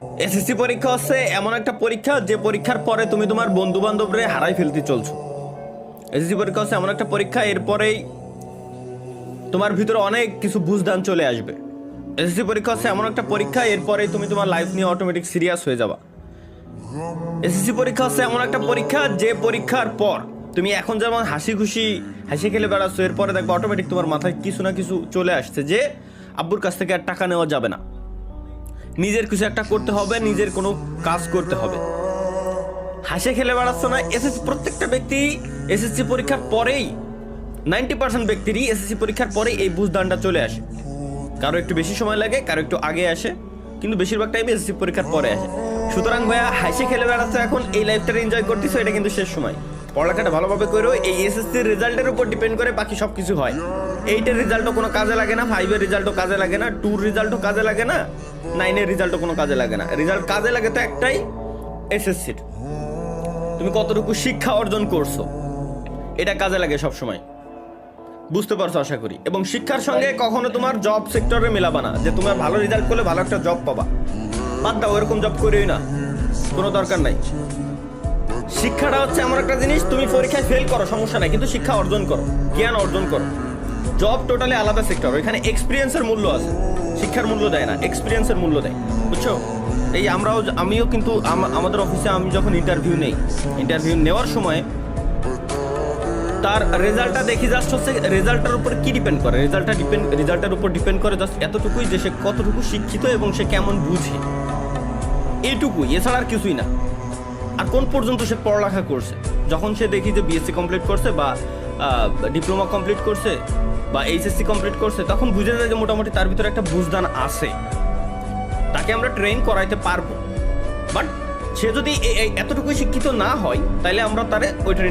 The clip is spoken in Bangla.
এসএসসি পরীক্ষা হচ্ছে এমন একটা পরীক্ষা যে পরীক্ষার পরে তুমি তোমার বন্ধু বান্ধবরে হারাই ফেলতে চলছো। এসএসসি পরীক্ষা হচ্ছে এমন একটা পরীক্ষা, এরপরেই তোমার ভিতরে অনেক কিছু বুঝদান চলে আসবে। এসএসসি পরীক্ষা হচ্ছে এমন একটা পরীক্ষা, এরপরেই তুমি তোমার লাইফ নিয়ে অটোমেটিক সিরিয়াস হয়ে যাবা। এসএসসি পরীক্ষা হচ্ছে এমন একটা পরীক্ষা যে পরীক্ষার পর তুমি এখন যেমন হাসি খুশি হাসি খেলে বেড়াচ্ছ, এরপরে দেখবে অটোমেটিক তোমার মাথায় কিছু না কিছু চলে আসছে যে আব্বুর কাছ থেকে আর টাকা নেওয়া যাবে না, নিজের কিছু একটা করতে হবে, নিজের কোনো কাজ করতে হবে। হাসি খেলে বেড়াচ্ছ না। এসএসসি প্রত্যেকটা ব্যক্তি এসএসসি পরীক্ষার পরেই 90% ব্যক্তিরই এসএসসি পরীক্ষার পরে এই বুঝদানটা চলে আসে। কারো একটু বেশি সময় লাগে, কারো একটু আগে আসে, কিন্তু বেশিরভাগ টাইমে এসএসসি পরীক্ষার পরে আসে। সুতরাং ভাইয়া, হাসি খেলে বেড়াচ্ছ এখন, এই লাইফটা এনজয় করতেছো, এটা কিন্তু শেষ সময়। পড়ালেখাটা ভালোভাবে করো। এই এসএসসির রেজাল্টের উপর ডিপেন্ড করে বাকি সব কিছু হয়। 8-এর রেজাল্টও কোনো কাজে লাগে না, 5-এর রেজাল্টও কাজে লাগে না, 2-র রেজাল্টও কাজে লাগে না, 9-এর রেজাল্টও কোনো কাজে লাগে না। রেজাল্ট কাজে লাগে তো একটাই, এসএসসির তুমি কতটুকু শিক্ষা অর্জন করছো, এটা কাজে লাগে সব সময়। বুঝতে পারছো আশা করি। এবং শিক্ষার সঙ্গে কখনো তোমার জব সেক্টরে মেলাবা না যে তোমার ভালো রেজাল্ট করলে ভালো একটা জব পাবা। বাদ দাও, এরকম জব করিই না, কোনো দরকার নাই। শিক্ষাটা হচ্ছে এমন একটা জিনিস, তুমি পরীক্ষায় ফেল করো সমস্যা নাই, কিন্তু শিক্ষা অর্জন করো, জ্ঞান অর্জন করো। জব টোটালি আলাদা সেক্টর, এখানে এক্সপিরিয়েন্সের মূল্য আছে, শিক্ষার মূল্য দেয় না, এক্সপিরিয়েন্সের মূল্য দেয়, বুঝছো? এই আমিও কিন্তু আমাদের অফিসে আমি যখন ইন্টারভিউ নেওয়ার সময় তার রেজাল্টটা দেখি, জাস্ট হচ্ছে রেজাল্টের উপর কি ডিপেন্ড করে, রেজাল্টের উপর ডিপেন্ড করে জাস্ট এতটুকুই যে সে কতটুকু শিক্ষিত এবং সে কেমন বুঝে, এইটুকুই, এছাড়া আর কিছুই না। আর কোন পর্যন্ত সে পড়ালেখা করছে। যখন সে দেখি যে বিএসসি কমপ্লিট করছে বা ডিপ্লোমা কমপ্লিট করছে বা এইচএসসি কমপ্লিট করছে, তখন বুঝে যায় যে মোটামুটি তার ভিতরে একটা বুঝদান আছে, তাকে আমরা ট্রেন করাইতে পারবো। বাট সে যদি এতটুকুই শিক্ষিত না হয়, তাহলে আমরা তারে ওই ট্রেন